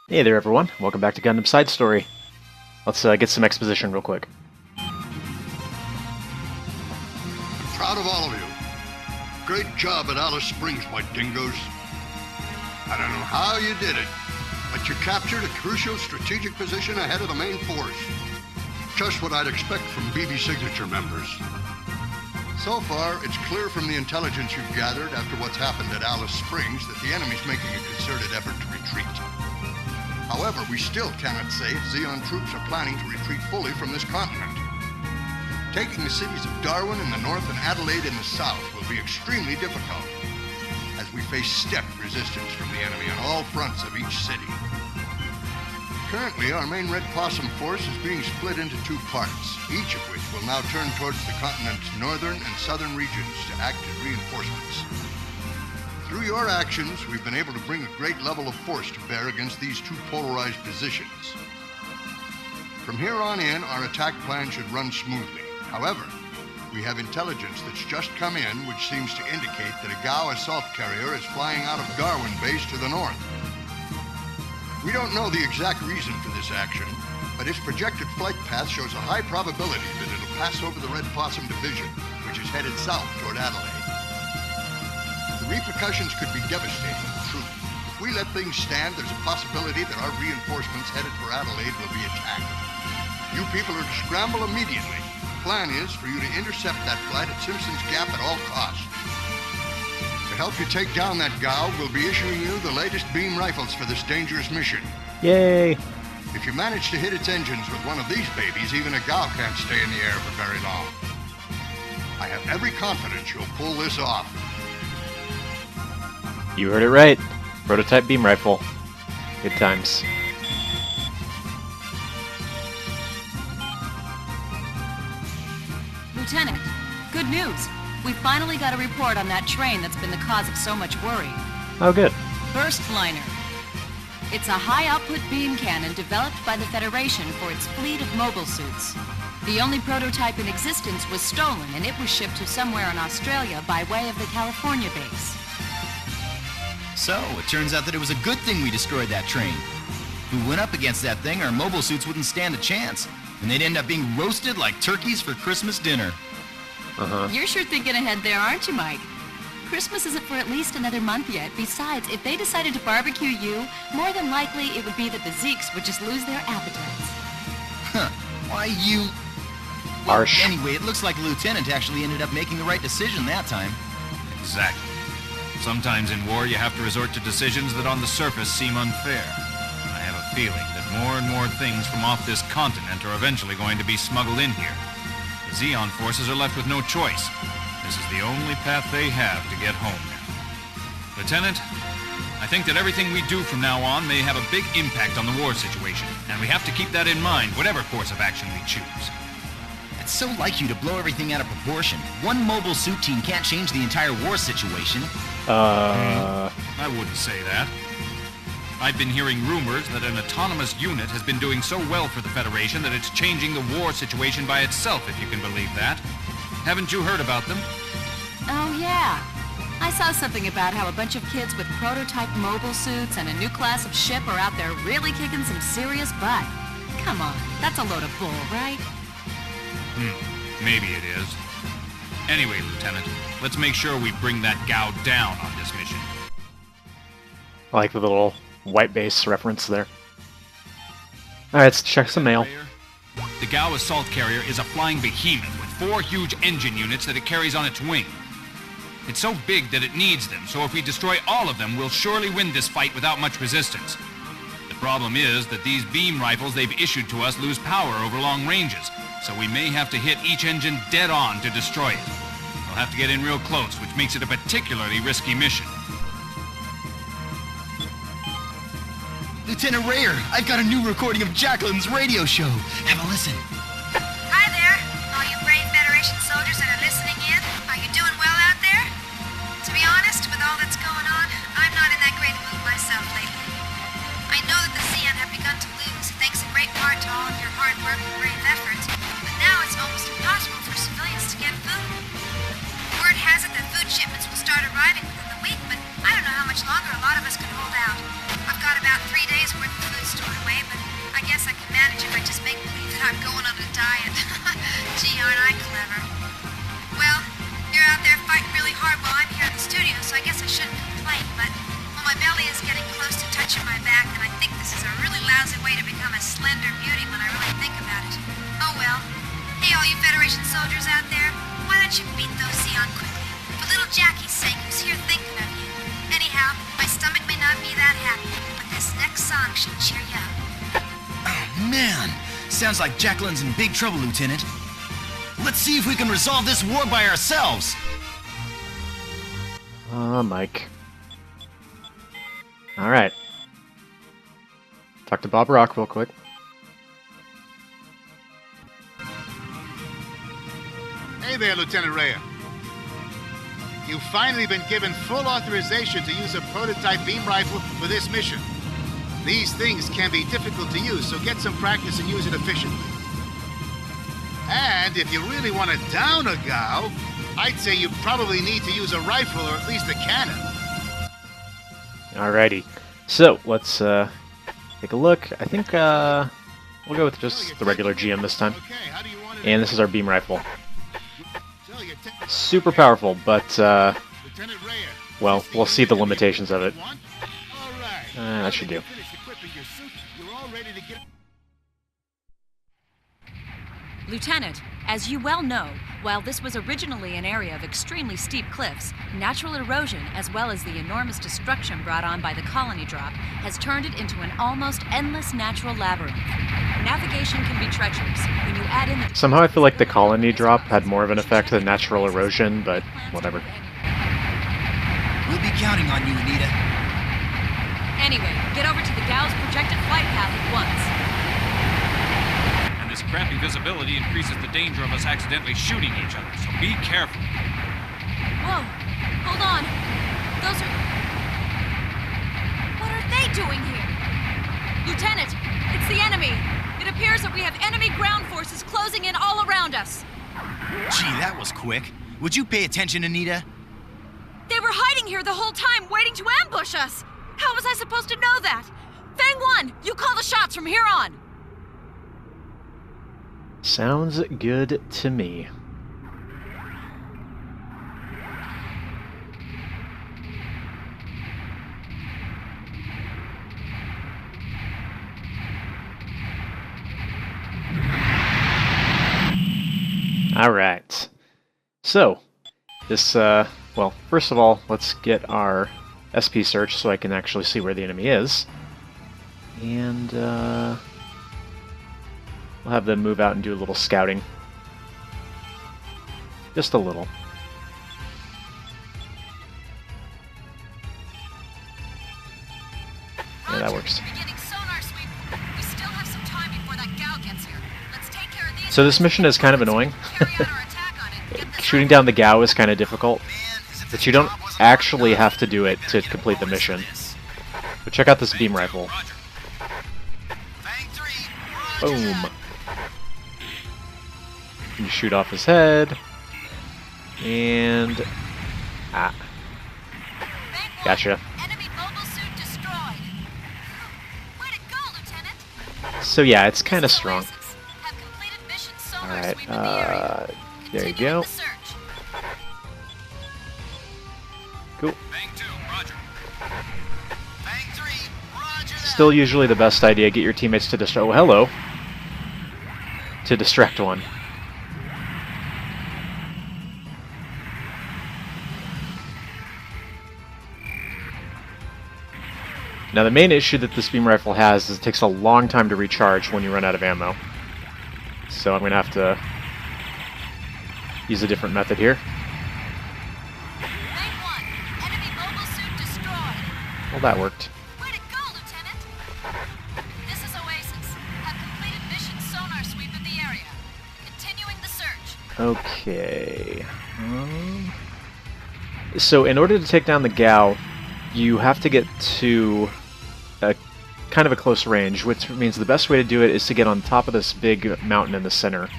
Hey there everyone, welcome back to Gundam Side Story. Let's get some exposition real quick. Proud of all of you. Great job at Alice Springs, my dingoes. I don't know how you did it, but you captured a crucial strategic position ahead of the main force. Just what I'd expect from BB Signature members. So far, it's clear from the intelligence you've gathered after what's happened at Alice Springs that the enemy's making a concerted effort to retreat. However, we still cannot say if Zeon troops are planning to retreat fully from this continent. Taking the cities of Darwin in the north and Adelaide in the south will be extremely difficult, as we face steppe resistance from the enemy on all fronts of each city. Currently, our main Red Possum force is being split into two parts, each of which will now turn towards the continent's northern and southern regions to act as reinforcements. Through your actions, we've been able to bring a great level of force to bear against these two polarized positions. From here on in, our attack plan should run smoothly. However, we have intelligence that's just come in which seems to indicate that a Gao assault carrier is flying out of Darwin base to the north. We don't know the exact reason for this action, but its projected flight path shows a high probability that it'll pass over the Red Possum Division, which is headed south toward Adelaide. The repercussions could be devastating, truly. If we let things stand, there's a possibility that our reinforcements headed for Adelaide will be attacked. You people are to scramble immediately. The plan is for you to intercept that flight at Simpson's Gap at all costs. To help you take down that Gao, we'll be issuing you the latest beam rifles for this dangerous mission. Yay! If you manage to hit its engines with one of these babies, even a Gao can't stay in the air for very long. I have every confidence you'll pull this off. You heard it right. Prototype beam rifle. Good times. Lieutenant, good news. We finally got a report on that train that's been the cause of so much worry. Oh good. Burstliner. It's a high-output beam cannon developed by the Federation for its fleet of mobile suits. The only prototype in existence was stolen, and it was shipped to somewhere in Australia by way of the California base. So, it turns out that it was a good thing we destroyed that train. If we went up against that thing, our mobile suits wouldn't stand a chance, and they'd end up being roasted like turkeys for Christmas dinner. You're sure thinking ahead there, aren't you, Mike? Christmas isn't for at least another month yet. Besides, if they decided to barbecue you, more than likely it would be that the Zeeks would just lose their appetites. Huh. Why, you... Well, Harsh. anyway, it looks like the lieutenant actually ended up making the right decision that time. Exactly. Sometimes in war you have to resort to decisions that on the surface seem unfair. I have a feeling that more and more things from off this continent are eventually going to be smuggled in here. The Zeon forces are left with no choice. This is the only path they have to get home now. Lieutenant, I think that everything we do from now on may have a big impact on the war situation, and we have to keep that in mind, whatever course of action we choose. It's so like you to blow everything out of proportion. One mobile suit team can't change the entire war situation. I wouldn't say that. I've been hearing rumors that an autonomous unit has been doing so well for the Federation that it's changing the war situation by itself, if you can believe that. Haven't you heard about them? Oh, yeah. I saw something about how a bunch of kids with prototype mobile suits and a new class of ship are out there really kicking some serious butt. Come on, that's a load of bull, right? Maybe it is. Anyway, Lieutenant, let's make sure we bring that Gao down on this mission. I like the little white base reference there. Alright, let's check some mail. The Gao assault carrier is a flying behemoth with 4 huge engine units that it carries on its wing. It's so big that it needs them, so if we destroy all of them, we'll surely win this fight without much resistance. The problem is that these beam rifles they've issued to us lose power over long ranges, so we may have to hit each engine dead on to destroy it. We'll have to get in real close, which makes it a particularly risky mission. Lieutenant Rayer, I've got a new recording of Jacqueline's radio show. Have a listen. Hi there, all you brave Federation soldiers that are listening in. Are you doing well out there? To be honest, with all that's going on, I'm not in that great mood myself lately. I know that the Zeon have begun to lose, thanks in great part to all of your hard work and brave efforts, but now it's almost impossible for civilians to get food. Word has it that food shipments will start arriving within the week, but I don't know how much longer a lot of us can hold out. I've got about 3 days' worth work the food stored away, but I guess I can manage if I just make believe that I'm going on a diet. Gee, aren't I clever? Well, you're out there fighting really hard while I'm here in the studio, so I guess I shouldn't complain, but well, my belly is getting close to touching my back, and I think this is a really lousy way to become a slender beauty when I really think about it. Oh well. Hey, all you Federation soldiers out there, why don't you beat those Zeon quickly? For little Jackie's sake, who's here thinking of you. Anyhow, my stomach may not be that happy, but this next song should cheer you up. Oh, man. Sounds like Jacqueline's in big trouble, Lieutenant. Let's see if we can resolve this war by ourselves. Mike. Alright. Talk to Bob Rock real quick. Hey there, Lieutenant Rhea. You've finally been given full authorization to use a prototype beam rifle for this mission. These things can be difficult to use, so get some practice and use it efficiently. And if you really want to down a Gao, I'd say you probably need to use a rifle or at least a cannon. Alrighty. So, let's take a look. I think we'll go with just the regular GM this time. Okay, how do you want it? And this is our beam rifle. Tell your Super powerful, but, Lieutenant Rhea. well, we'll see the limitations of it. All right. That should do. Finish equipping your suit. You're all ready to get... Lieutenant, as you well know, while this was originally an area of extremely steep cliffs, natural erosion, as well as the enormous destruction brought on by the colony drop, has turned it into an almost endless natural labyrinth. Navigation can be treacherous when you add in the... Somehow I feel like the colony drop had more of an effect than natural erosion, but whatever. We'll be counting on you, Anita. Anyway, get over to the Gao's projected flight path at once. And this crappy visibility increases the danger of us accidentally shooting each other, so be careful. Whoa, hold on. Those are... What are they doing here? Lieutenant, it's the enemy. It appears that we have enemy ground forces closing in all around us. Gee, that was quick. Would you pay attention, Anita? They were hiding here the whole time, waiting to ambush us. How was I supposed to know that? Fang 1, you call the shots from here on. Sounds good to me. Alright. So, this, well, first of all, let's get our SP search so I can actually see where the enemy is. And, we'll have them move out and do a little scouting. Just a little. Yeah, that works. So this mission is kind of annoying. Shooting down the Gao is kind of difficult, but you don't actually have to do it to complete the mission. But check out this beam rifle. Boom. You shoot off his head, and gotcha. So yeah, it's kind of strong. Alright, there you go. Cool. Still usually the best idea, get your teammates to distract. Oh, hello. To distract one. Now the main issue that this beam rifle has is it takes a long time to recharge when you run out of ammo. So I'm going to have to use a different method here. Well, that worked. Way to go, Lieutenant! This is Oasis. Have completed mission sonar sweep of the area. Continuing the search. Okay. So in order to take down the Gao, you have to get to a kind of a close range, which means the best way to do it is to get on top of this big mountain in the center.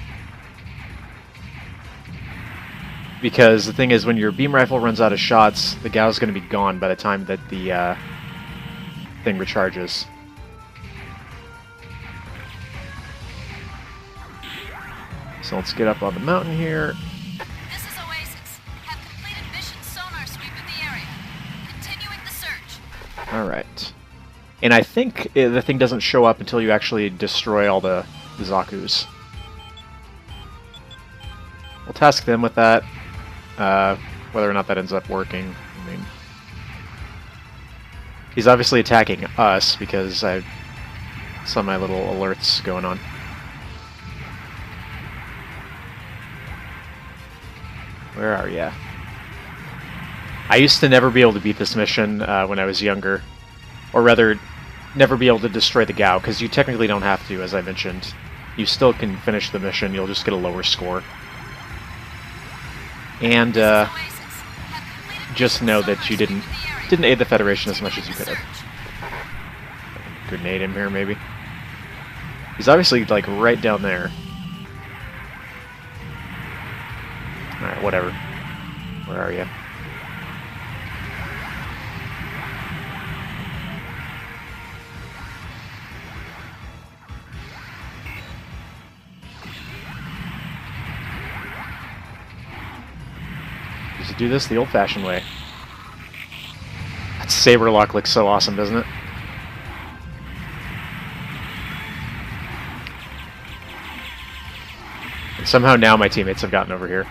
Because the thing is, when your beam rifle runs out of shots, the Gao's going to be gone by the time that the thing recharges. So let's get up on the mountain here. This is Oasis. Have completed mission sonar sweep of the area. Continuing the search. Alright. And I think the thing doesn't show up until you actually destroy all the Zaku's. We'll task them with that. Whether or not that ends up working. I mean, he's obviously attacking us because I saw my little alerts going on. Where are ya? I used to never be able to beat this mission when I was younger. Or rather, never be able to destroy the Gao, because you technically don't have to, as I mentioned. You still can finish the mission, you'll just get a lower score. And just know that you didn't aid the Federation as much as you could have. Grenade him here, maybe. He's obviously, like, right down there. Alright, whatever. Where are you? Just do this the old-fashioned way. That saber lock looks so awesome, doesn't it? And somehow now my teammates have gotten over here.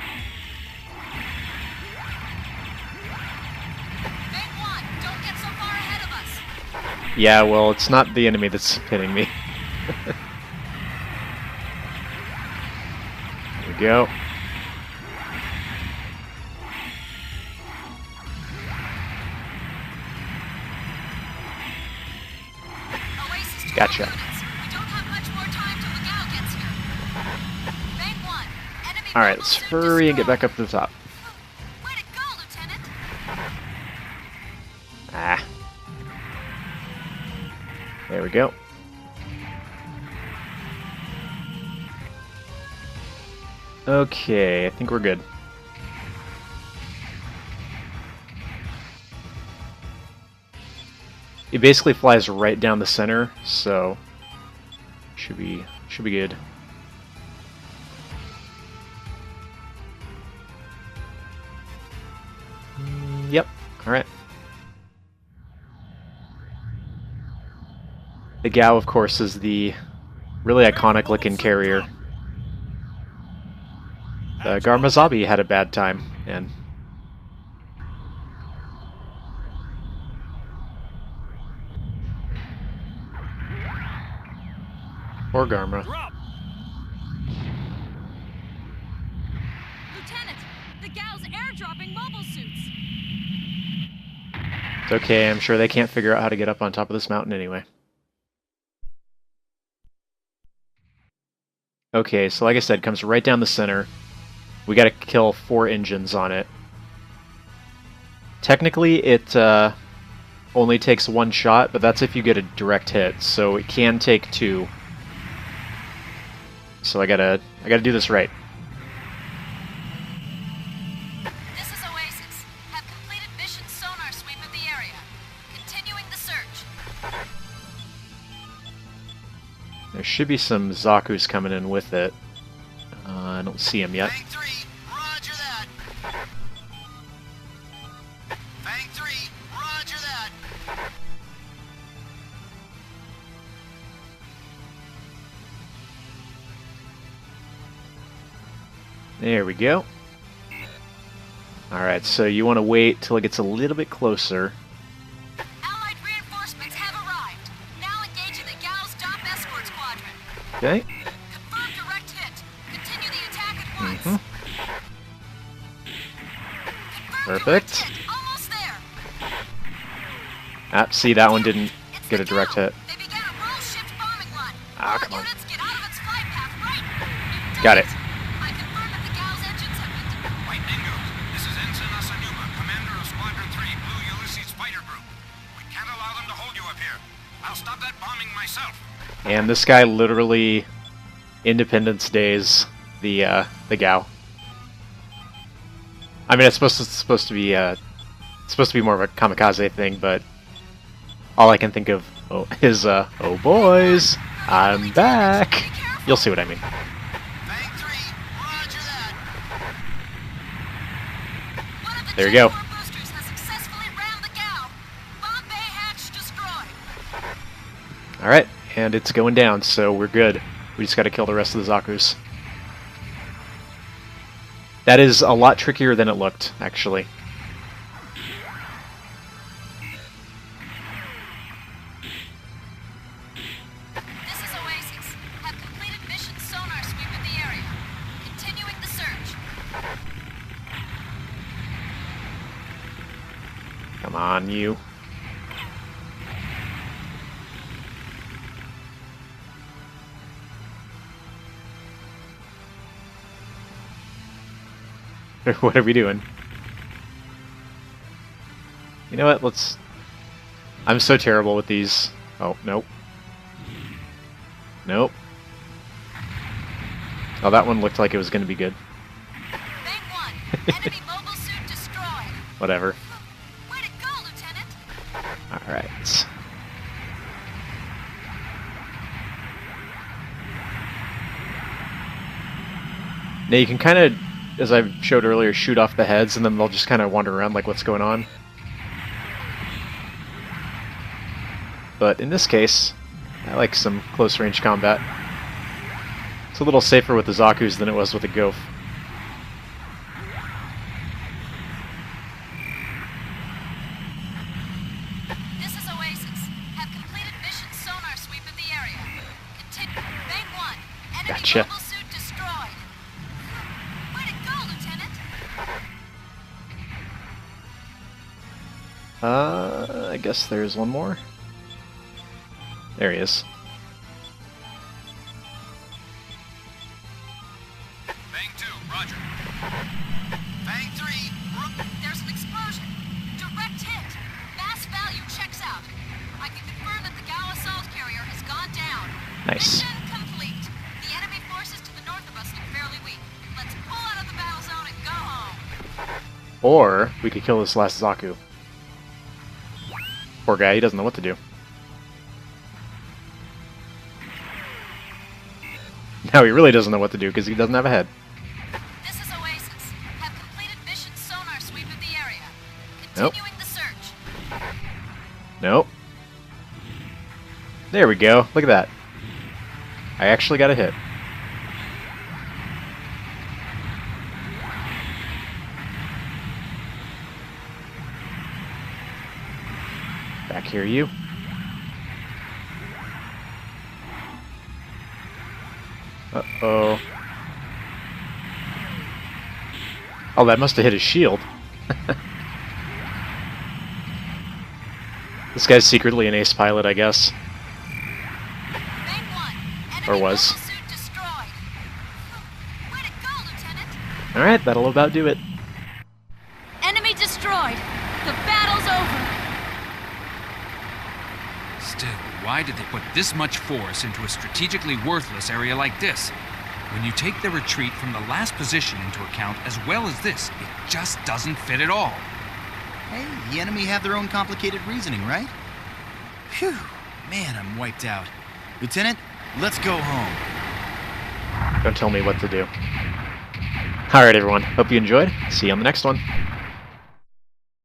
Don't get so far ahead of us. Yeah, well, it's not the enemy that's hitting me. There we go. Gotcha. Alright, let's hurry and get back up to the top. Ah. There we go. Okay, I think we're good. It basically flies right down the center, so should be good. Yep. All right. The Gao, of course, is the really iconic-looking carrier. The Garmazabi had a bad time, and or Garma. Lieutenant, the Gao's airdropping mobile suits. It's okay, I'm sure they can't figure out how to get up on top of this mountain anyway. Okay, so like I said, it comes right down the center. We gotta kill 4 engines on it. Technically, it only takes 1 shot, but that's if you get a direct hit, so it can take 2. So I gotta do this right. This is Oasis. Have completed mission sonar sweep of the area. Continuing the search. There should be some Zaku's coming in with it. I don't see him yet. Fang 3, roger that. Fang 3, roger that. There we go. Alright, so you want to wait till it gets a little bit closer. Allied reinforcements have arrived. Now engaging the Gao's DOP escort squadron. Okay. Confirm direct hit. Continue the attack at once. Mhm. Confirm Perfect. direct hit. Almost there. Ah, see, that one didn't It's get the a direct Gao. hit. They began a roll shift bombing run. Ah, All come on. units get out of its flight path right. Got it. I confirm that the Gao's engines have been White Dingo, this is Ensign Asanuma, commander of Squadron 3, Blue Ulysses Fighter Group. We can't allow them to hold you up here. I'll stop that bombing myself. And this guy literally Independence Days the Gao. I mean, it's supposed to be more of a kamikaze thing, but all I can think of is oh boys, I'm back. You'll see what I mean. Fang 3, There you go. Boosters has successfully rammed the gal. Bomb bay hatch destroyed. Alright, and it's going down, so we're good. We just gotta kill the rest of the Zakus. That is a lot trickier than it looked, actually. This is Oasis. Have completed mission sonar sweep in the area. Continuing the search. Come on, you. What are we doing? You know what, let's... I'm so terrible with these. Oh, nope. Nope. Oh, that one looked like it was going to be good. Bank 1. Enemy mobile suit destroyed. Whatever. Way to go, Lieutenant. Alright. Now you can kind of, as I showed earlier, shoot off the heads and then they'll just kind of wander around like what's going on. But in this case, I like some close range combat. It's a little safer with the Zakus than it was with the Gof. This is Oasis. Have completed mission sonar sweep in the area. Continue. Bank 1. Enemy Gotcha. mobile suit destroyed. Way to go, Lieutenant. I guess there's one more. There he is. Bang 2, roger. Bang 3. There's an explosion. Direct hit. Mass value checks out. I can confirm that the Gal assault carrier has gone down. Nice. Mission complete. The enemy forces to the north of us look fairly weak. Let's pull out of the battle zone and go home. Or we could kill this last Zaku. Poor guy, he doesn't know what to do. Now he really doesn't know what to do because he doesn't have a head. This is Oasis. Have completed mission sonar sweep in the area. Nope. Continuing the search. Nope. There we go. Look at that. I actually got a hit. Back here, you. Uh-oh. Oh, that must have hit his shield. This guy's secretly an ace pilot, I guess. Bank 1. Or Enemy was. mobile suit destroyed. Way to go, Lieutenant. Alright, that'll about do it. Enemy destroyed. The battle's over. Still, why did they put this much force into a strategically worthless area like this? When you take their retreat from the last position into account as well as this, it just doesn't fit at all. Hey, the enemy have their own complicated reasoning, right? Phew. Man, I'm wiped out. Lieutenant, let's go home. Don't tell me what to do. Alright everyone, hope you enjoyed. See you on the next one.